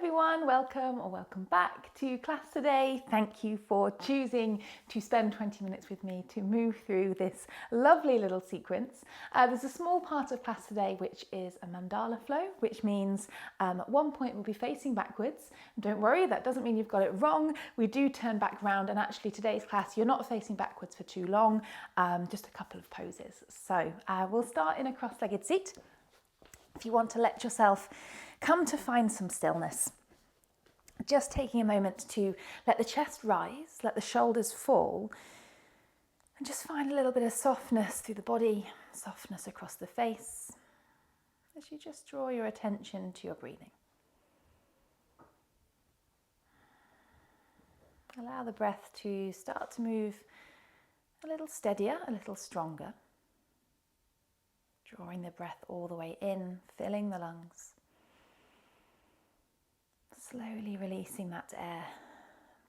everyone, welcome or welcome back to class today. Thank you for choosing to spend 20 minutes with me to move through this lovely little sequence. There's a small part of class today which is a mandala flow, which means at one point we'll be facing backwards. Don't worry, that doesn't mean you've got it wrong. We do turn back round, and actually today's class you're not facing backwards for too long, just a couple of poses. So we'll start in a cross-legged seat. If you want to let yourself come to find some stillness, just taking a moment to let the chest rise, let the shoulders fall, and just find a little bit of softness through the body, softness across the face, as you just draw your attention to your breathing. Allow the breath to start to move a little steadier, a little stronger. Drawing the breath all the way in, filling the lungs. Slowly releasing that air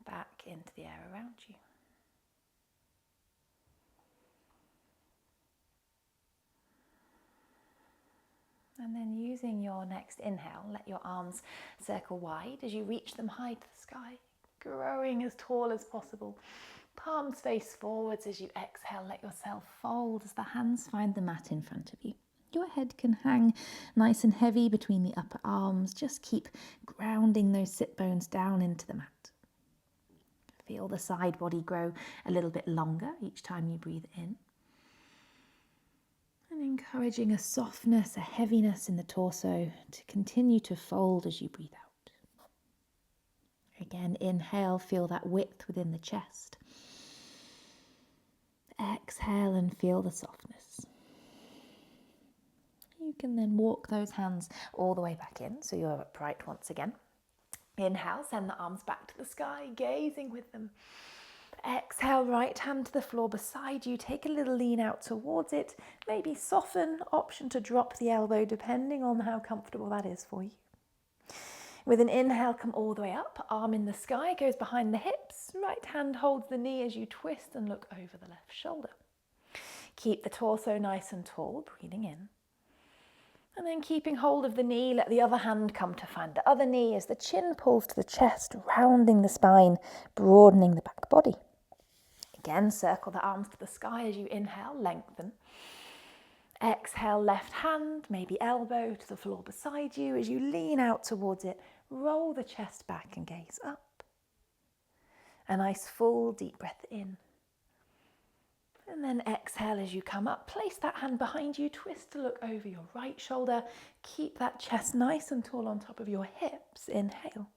back into the air around you. And then using your next inhale, let your arms circle wide as you reach them high to the sky, growing as tall as possible. Palms face forwards as you exhale, let yourself fold as the hands find the mat in front of you. Your head can hang nice and heavy between the upper arms. Just keep grounding those sit bones down into the mat. Feel the side body grow a little bit longer each time you breathe in. And encouraging a softness, a heaviness in the torso to continue to fold as you breathe out. Again, inhale, feel that width within the chest. Exhale and feel the softness. You can then walk those hands all the way back in, so you're upright once again. Inhale, send the arms back to the sky, gazing with them. Exhale, right hand to the floor beside you. Take a little lean out towards it. Maybe soften, option to drop the elbow depending on how comfortable that is for you. With an inhale, come all the way up, arm in the sky, goes behind the hips. Right hand holds the knee as you twist and look over the left shoulder. Keep the torso nice and tall, breathing in. And then keeping hold of the knee, let the other hand come to find the other knee as the chin pulls to the chest, rounding the spine, broadening the back body. Again, circle the arms to the sky as you inhale, lengthen. Exhale, left hand, maybe elbow to the floor beside you as you lean out towards it. Roll the chest back and gaze up. A nice full deep breath in. And then exhale as you come up. Place that hand behind you, twist to look over your right shoulder. Keep that chest nice and tall on top of your hips. Inhale.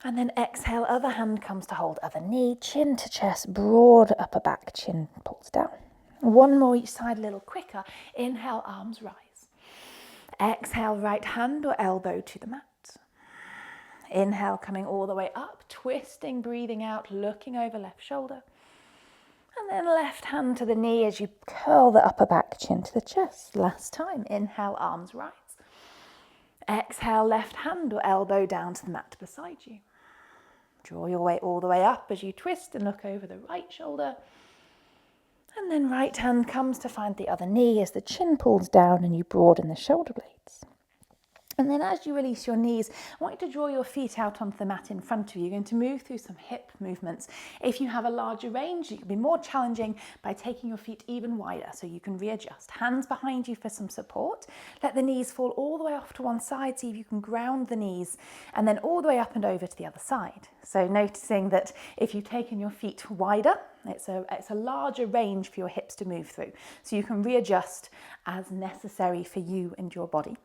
And then exhale, other hand comes to hold other knee, chin to chest, broad upper back, chin pulls down. One more each side, a little quicker. Inhale, arms rise. Exhale, right hand or elbow to the mat. Inhale, coming all the way up, twisting, breathing out, looking over left shoulder. And then left hand to the knee as you curl the upper back, chin to the chest. Last time, inhale, arms rise. Exhale, left hand or elbow down to the mat beside you. Draw your weight all the way up as you twist and look over the right shoulder. And then right hand comes to find the other knee as the chin pulls down and you broaden the shoulder blades. And then as you release your knees, I want you to draw your feet out onto the mat in front of you. You're going to move through some hip movements. If you have a larger range, it can be more challenging by taking your feet even wider so you can readjust. Hands behind you for some support. Let the knees fall all the way off to one side, see if you can ground the knees, and then all the way up and over to the other side. So noticing that if you've taken your feet wider, it's a larger range for your hips to move through. So you can readjust as necessary for you and your body.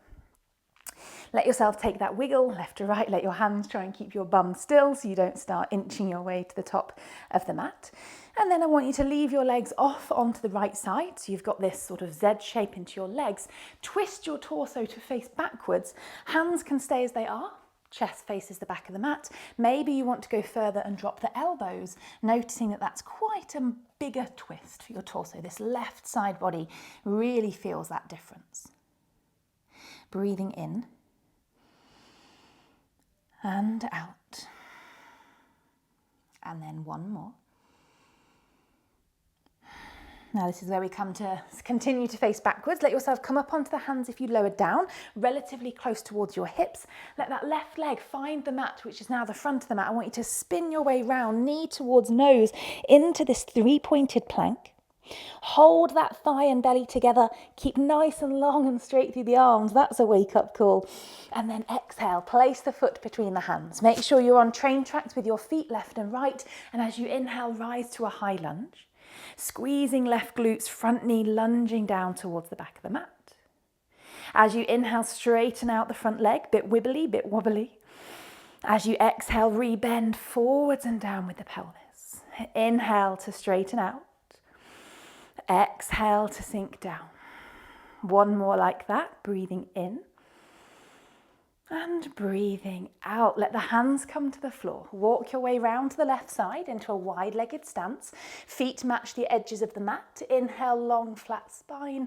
Let yourself take that wiggle left to right. Let your hands try and keep your bum still so you don't start inching your way to the top of the mat. And then I want you to leave your legs off onto the right side. So you've got this sort of Z shape into your legs. Twist your torso to face backwards. Hands can stay as they are. Chest faces the back of the mat. Maybe you want to go further and drop the elbows, noticing that that's quite a bigger twist for your torso. This left side body really feels that difference. Breathing in and out. And then one more. Now this is where we come to continue to face backwards. Let yourself come up onto the hands if you lower down, relatively close towards your hips. Let that left leg find the mat, which is now the front of the mat. I want you to spin your way round, knee towards nose, into this three-pointed plank. Hold that thigh and belly together. Keep nice and long and straight through the arms. That's a wake-up call. And then exhale, place the foot between the hands. Make sure you're on train tracks with your feet left and right. And as you inhale, rise to a high lunge. Squeezing left glutes, front knee lunging down towards the back of the mat. As you inhale, straighten out the front leg, bit wibbly, bit wobbly. As you exhale, rebend forwards and down with the pelvis. Inhale to straighten out. Exhale to sink down. One more like that, breathing in. And breathing out. Let the hands come to the floor. Walk your way round to the left side into a wide-legged stance. Feet match the edges of the mat. Inhale, long, flat spine.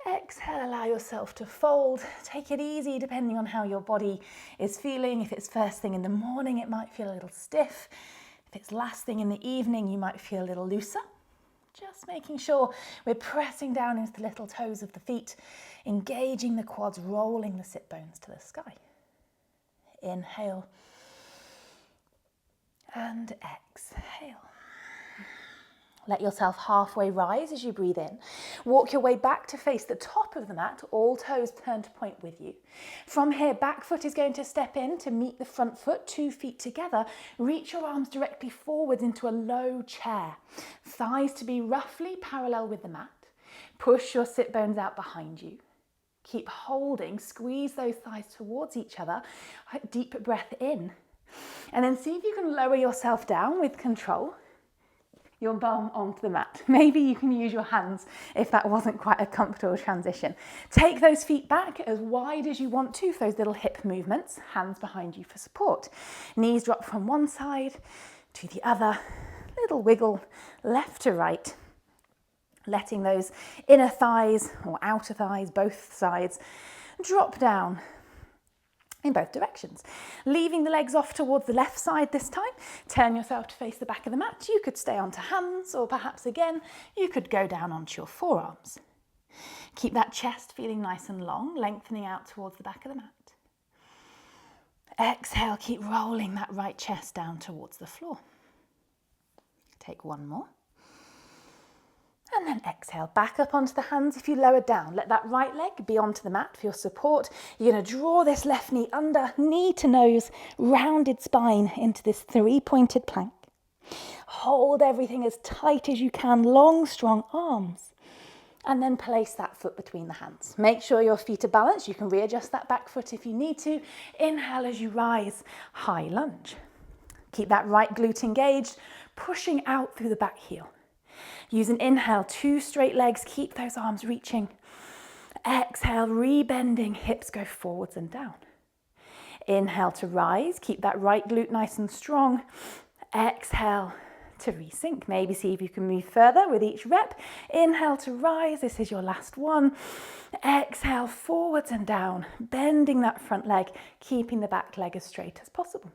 Exhale, allow yourself to fold. Take it easy depending on how your body is feeling. If it's first thing in the morning, it might feel a little stiff. If it's last thing in the evening, you might feel a little looser. Just making sure we're pressing down into the little toes of the feet, engaging the quads, rolling the sit bones to the sky. Inhale and exhale. Let yourself halfway rise as you breathe in. Walk your way back to face the top of the mat, all toes turn to point with you. From here, back foot is going to step in to meet the front foot, 2 feet together. Reach your arms directly forwards into a low chair. Thighs to be roughly parallel with the mat. Push your sit bones out behind you. Keep holding, squeeze those thighs towards each other. Deep breath in. And then see if you can lower yourself down with control. Your bum onto the mat. Maybe you can use your hands if that wasn't quite a comfortable transition. Take those feet back as wide as you want to for those little hip movements. Hands behind you for support. Knees drop from one side to the other. Little wiggle left to right. Letting those inner thighs or outer thighs, both sides, drop down in both directions. Leaving the legs off towards the left side this time. Turn yourself to face the back of the mat. You could stay onto hands, or perhaps again, you could go down onto your forearms. Keep that chest feeling nice and long, lengthening out towards the back of the mat. Exhale, keep rolling that right chest down towards the floor. Take one more. And then exhale, back up onto the hands if you lower down. Let that right leg be onto the mat for your support. You're going to draw this left knee under, knee to nose, rounded spine into this three-pointed plank. Hold everything as tight as you can, long, strong arms. And then place that foot between the hands. Make sure your feet are balanced. You can readjust that back foot if you need to. Inhale as you rise, high lunge. Keep that right glute engaged, pushing out through the back heel. Use an inhale, 2 straight legs, keep those arms reaching. Exhale, rebending, hips go forwards and down. Inhale to rise, keep that right glute nice and strong. Exhale to resync. Maybe see if you can move further with each rep. Inhale to rise, this is your last one. Exhale, forwards and down, bending that front leg, keeping the back leg as straight as possible.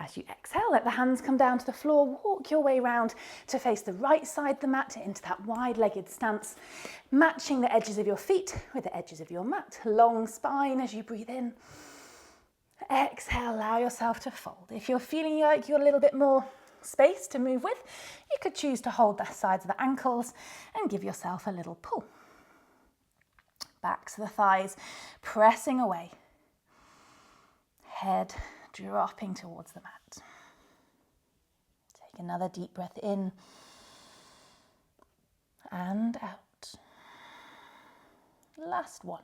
As you exhale, let the hands come down to the floor, walk your way round to face the right side of the mat into that wide-legged stance, matching the edges of your feet with the edges of your mat. Long spine as you breathe in. Exhale, allow yourself to fold. If you're feeling like you've got a little bit more space to move with, you could choose to hold the sides of the ankles and give yourself a little pull. Backs of the thighs pressing away. Head dropping towards the mat. Take another deep breath in and out. Last one.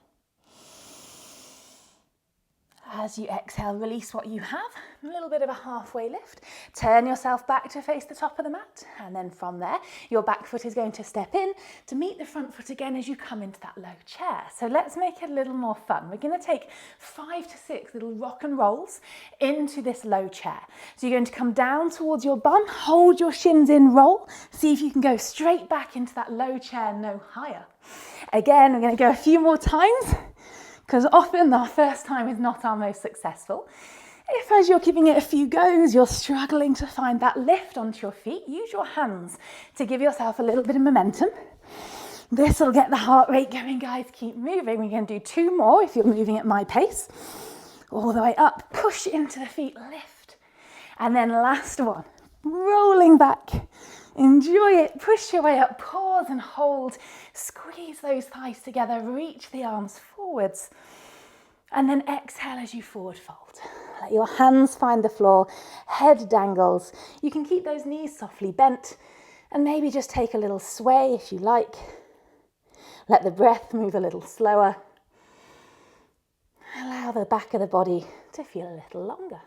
As you exhale, release what you have, a little bit of a halfway lift. Turn yourself back to face the top of the mat, and then from there, your back foot is going to step in to meet the front foot again as you come into that low chair. So let's make it a little more fun. We're going to take 5 to 6 little rock and rolls into this low chair. So you're going to come down towards your bum, hold your shins in, roll. See if you can go straight back into that low chair, no higher. Again, we're going to go a few more times, because often our first time is not our most successful. If as you're giving it a few goes, you're struggling to find that lift onto your feet, use your hands to give yourself a little bit of momentum. This will get the heart rate going, guys. Keep moving. We're going to do 2 more if you're moving at my pace. All the way up, push into the feet, lift. And then last one, rolling back. Enjoy it. Push your way up, pause and hold. Squeeze those thighs together, reach the arms forwards. And then exhale as you forward fold. Let your hands find the floor, head dangles. You can keep those knees softly bent and maybe just take a little sway if you like. Let the breath move a little slower. Allow the back of the body to feel a little longer.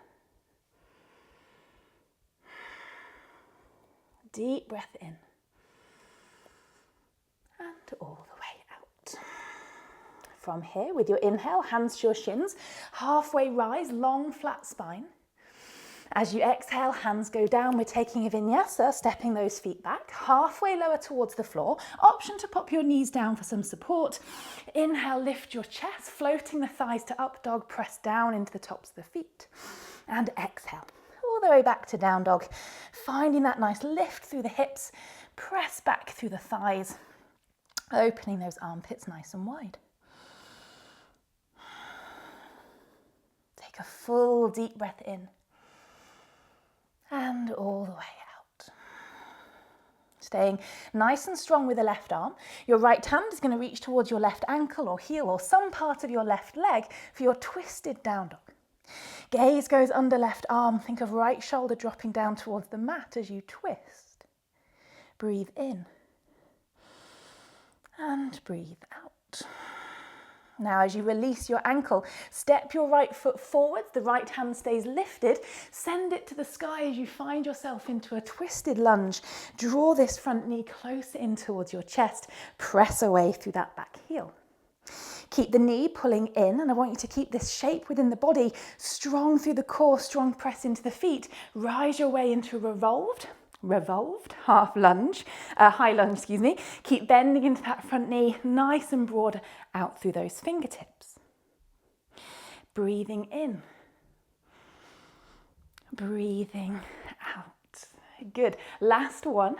Deep breath in and all the way out. From here, with your inhale, hands to your shins, halfway rise, long flat spine. As you exhale, hands go down. We're taking a vinyasa, stepping those feet back, halfway lower towards the floor. Option to pop your knees down for some support. Inhale, lift your chest, floating the thighs to up dog, press down into the tops of the feet. And exhale, all the way back to down dog, finding that nice lift through the hips, press back through the thighs, opening those armpits nice and wide. Take a full deep breath in. And all the way out. Staying nice and strong with the left arm. Your right hand is going to reach towards your left ankle or heel or some part of your left leg for your twisted down dog. Gaze goes under left arm. Think of right shoulder dropping down towards the mat as you twist. Breathe in. And breathe out. Now, as you release your ankle, step your right foot forwards, the right hand stays lifted, send it to the sky as you find yourself into a twisted lunge. Draw this front knee closer in towards your chest, press away through that back heel. Keep the knee pulling in, and I want you to keep this shape within the body, strong through the core, strong press into the feet. Rise your way into revolved, half lunge, high lunge, excuse me. Keep bending into that front knee, nice and broad out through those fingertips. Breathing in, breathing out. Good. Last one.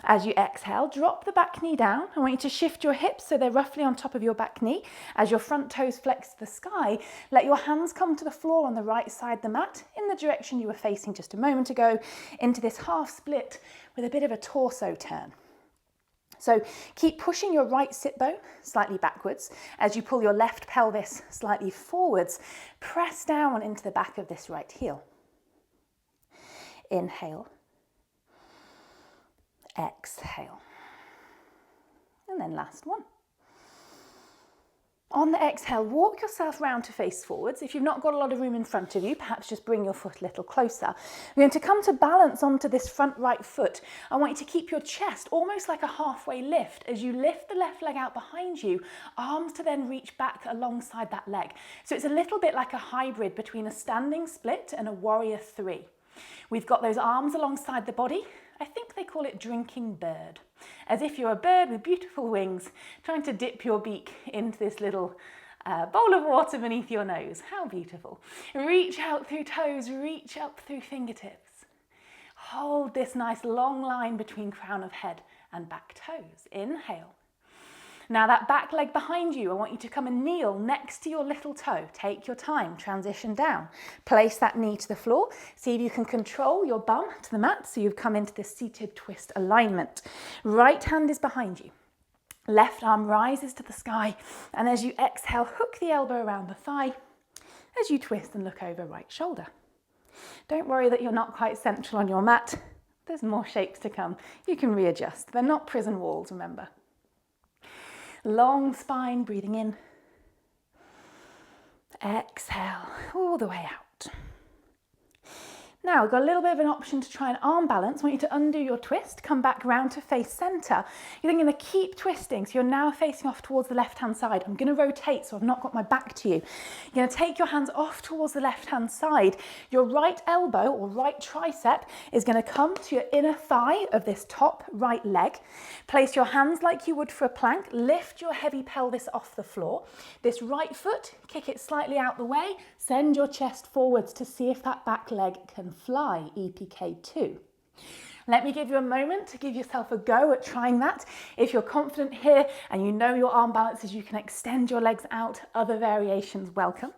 As you exhale, drop the back knee down. I want you to shift your hips so they're roughly on top of your back knee. As your front toes flex to the sky, let your hands come to the floor on the right side of the mat in the direction you were facing just a moment ago, into this half split with a bit of a torso turn. So keep pushing your right sit bone slightly backwards as you pull your left pelvis slightly forwards. Press down into the back of this right heel. Inhale. Exhale. And then last one. On the exhale, walk yourself round to face forwards. If you've not got a lot of room in front of you, perhaps just bring your foot a little closer. We're going to come to balance onto this front right foot. I want you to keep your chest almost like a halfway lift. As you lift the left leg out behind you, arms to then reach back alongside that leg. So it's a little bit like a hybrid between a standing split and a warrior 3. We've got those arms alongside the body. I think they call it drinking bird, as if you're a bird with beautiful wings trying to dip your beak into this little bowl of water beneath your nose. How beautiful. Reach out through toes, reach up through fingertips. Hold this nice long line between crown of head and back toes. Inhale. Now that back leg behind you, I want you to come and kneel next to your little toe. Take your time, transition down. Place that knee to the floor. See if you can control your bum to the mat so you've come into this seated twist alignment. Right hand is behind you. Left arm rises to the sky, and as you exhale, hook the elbow around the thigh as you twist and look over right shoulder. Don't worry that you're not quite central on your mat. There's more shapes to come. You can readjust. They're not prison walls, remember. Long spine, breathing in. Exhale, all the way out. Now, we've got a little bit of an option to try and arm balance. I want you to undo your twist, come back round to face center. You're then going to keep twisting, so you're now facing off towards the left-hand side. I'm going to rotate, so I've not got my back to you. You're going to take your hands off towards the left-hand side. Your right elbow or right tricep is going to come to your inner thigh of this top right leg. Place your hands like you would for a plank. Lift your heavy pelvis off the floor. This right foot, kick it slightly out the way. Send your chest forwards to see if that back leg can fly, EPK2. Let me give you a moment to give yourself a go at trying that. If you're confident here and you know your arm balances, you can extend your legs out. Other variations welcome.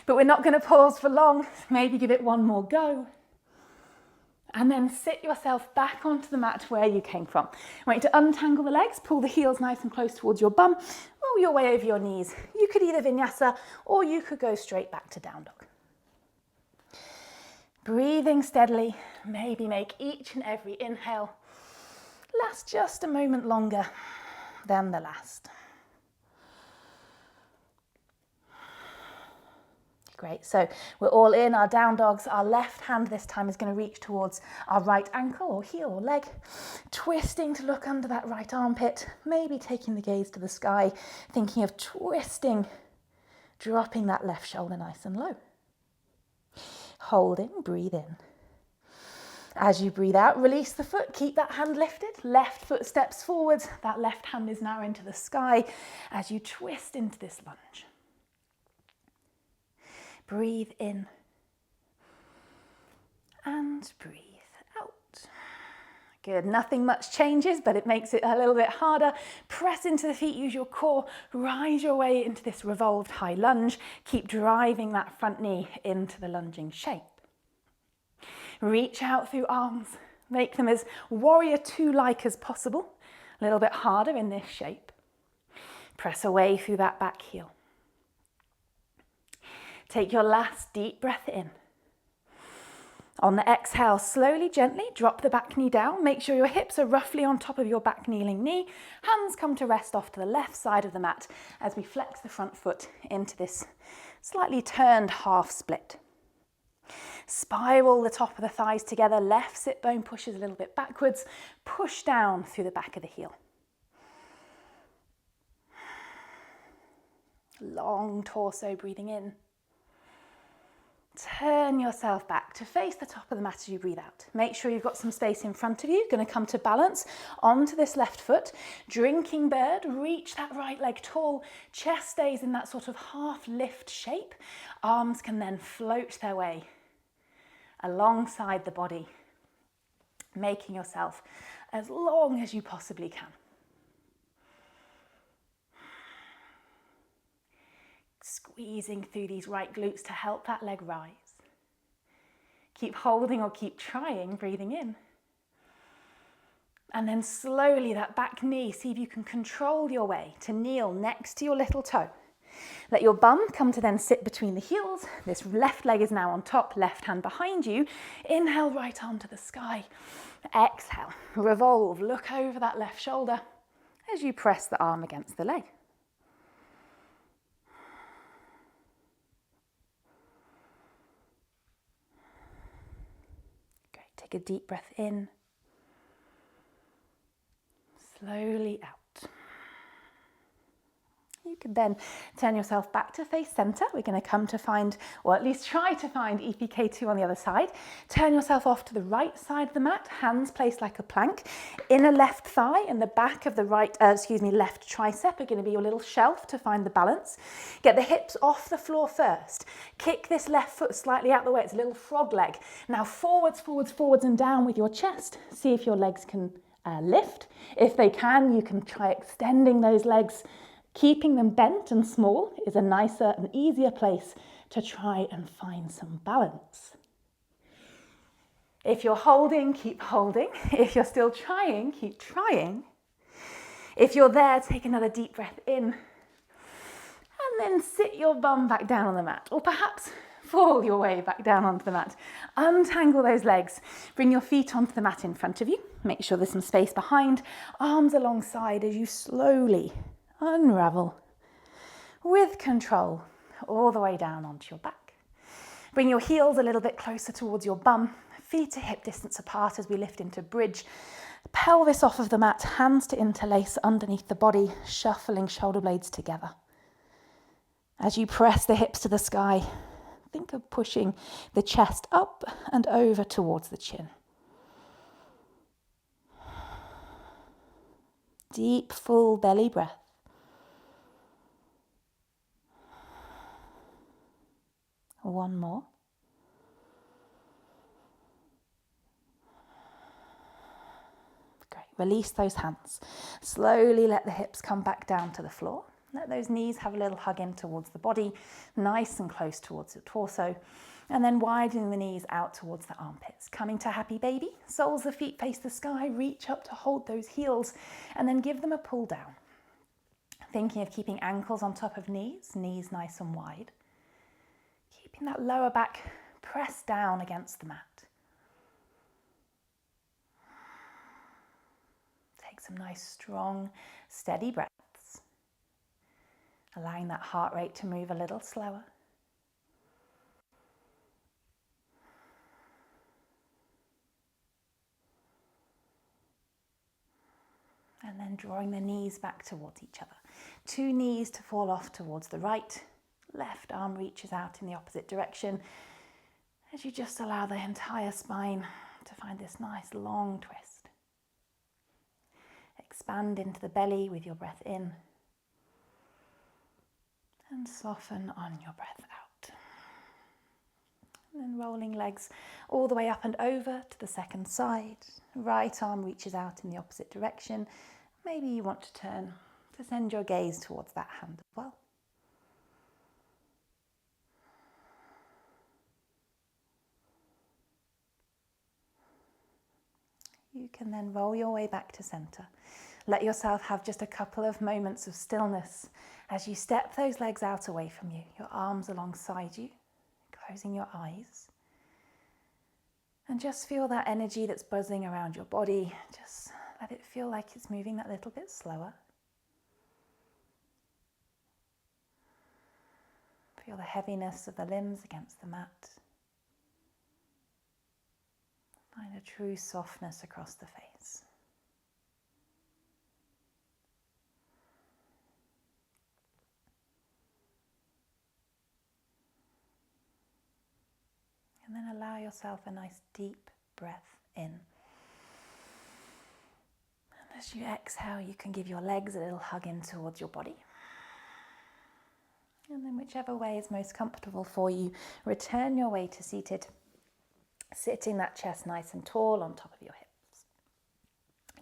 But we're not going to pause for long. Maybe give it one more go. And then sit yourself back onto the mat where you came from. I want you to untangle the legs, pull the heels nice and close towards your bum, roll your way over your knees. You could either vinyasa or you could go straight back to down dog. Breathing steadily, maybe make each and every inhale last just a moment longer than the last. Great, so we're all in our down dogs. Our left hand this time is going to reach towards our right ankle or heel or leg, twisting to look under that right armpit, maybe taking the gaze to the sky, thinking of twisting, dropping that left shoulder nice and low. Holding, breathe in. As you breathe out, release the foot, keep that hand lifted, left foot steps forwards, that left hand is now into the sky as you twist into this lunge. Breathe in and breathe out. Good, nothing much changes, but it makes it a little bit harder. Press into the feet, use your core, rise your way into this revolved high lunge. Keep driving that front knee into the lunging shape. Reach out through arms, make them as warrior two-like as possible. A little bit harder in this shape. Press away through that back heel. Take your last deep breath in. On the exhale, slowly, gently drop the back knee down. Make sure your hips are roughly on top of your back kneeling knee. Hands come to rest off to the left side of the mat as we flex the front foot into this slightly turned half split. Spiral the top of the thighs together. Left sit bone pushes a little bit backwards. Push down through the back of the heel. Long torso, breathing in. Turn yourself back to face the top of the mat as you breathe out. Make sure you've got some space in front of you. Going to come to balance onto this left foot. Drinking bird, reach that right leg tall. Chest stays in that sort of half lift shape. Arms can then float their way alongside the body, making yourself as long as you possibly can. Squeezing through these right glutes to help that leg rise. Keep holding or keep trying, breathing in. And then slowly that back knee, see if you can control your way to kneel next to your little toe. Let your bum come to then sit between the heels. This left leg is now on top, left hand behind you. Inhale, right arm to the sky. Exhale, revolve, look over that left shoulder as you press the arm against the leg. Take a deep breath in, slowly out. You can then turn yourself back to face center. We're going to come to find, or at least try to find EPK2 on the other side. Turn yourself off to the right side of the mat, hands placed like a plank. Inner left thigh and the back of the left tricep are going to be your little shelf to find the balance. Get the hips off the floor first. Kick this left foot slightly out the way. It's a little frog leg. Now forwards, forwards, forwards and down with your chest. See if your legs can lift. If they can, you can try extending those legs. Keeping them bent and small is a nicer and easier place to try and find some balance. If you're holding, keep holding. If you're still trying, keep trying. If you're there, take another deep breath in and then sit your bum back down on the mat, or perhaps fall your way back down onto the mat. Untangle those legs. Bring your feet onto the mat in front of you. Make sure there's some space behind. Arms alongside as you slowly unravel with control all the way down onto your back. Bring your heels a little bit closer towards your bum. Feet are hip distance apart as we lift into bridge. Pelvis off of the mat, hands to interlace underneath the body, shuffling shoulder blades together. As you press the hips to the sky, think of pushing the chest up and over towards the chin. Deep, full belly breath. One more. Great. Release those hands. Slowly let the hips come back down to the floor. Let those knees have a little hug in towards the body, nice and close towards the torso. And then widening the knees out towards the armpits. Coming to happy baby. Soles of feet face the sky. Reach up to hold those heels. And then give them a pull down. Thinking of keeping ankles on top of knees. Knees nice and wide. Keeping that lower back pressed down against the mat. Take some nice, strong, steady breaths. Allowing that heart rate to move a little slower. And then drawing the knees back towards each other. Two knees to fall off towards the right. Left arm reaches out in the opposite direction as you just allow the entire spine to find this nice long twist. Expand into the belly with your breath in and soften on your breath out. And then rolling legs all the way up and over to the second side. Right arm reaches out in the opposite direction. Maybe you want to turn to send your gaze towards that hand as well. You can then roll your way back to center. Let yourself have just a couple of moments of stillness as you step those legs out away from you, your arms alongside you, closing your eyes. And just feel that energy that's buzzing around your body. Just let it feel like it's moving that little bit slower. Feel the heaviness of the limbs against the mat. Find a true softness across the face. And then allow yourself a nice deep breath in. And as you exhale, you can give your legs a little hug in towards your body. And then whichever way is most comfortable for you, return your way to seated. Sitting that chest nice and tall on top of your hips.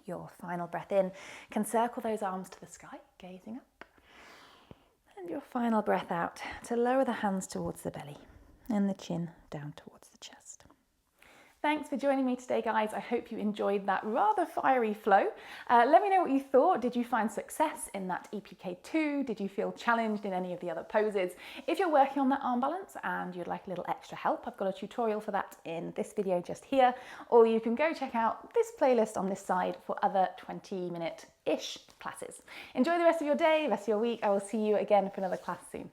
Your final breath in can circle those arms to the sky, gazing up. And your final breath out to lower the hands towards the belly and the chin down towards the chest. Thanks for joining me today, guys. I hope you enjoyed that rather fiery flow. Let me know what you thought. Did you find success in that EPK2? Did you feel challenged in any of the other poses? If you're working on that arm balance and you'd like a little extra help, I've got a tutorial for that in this video just here, or you can go check out this playlist on this side for other 20-minute-ish classes. Enjoy the rest of your day, rest of your week. I will see you again for another class soon.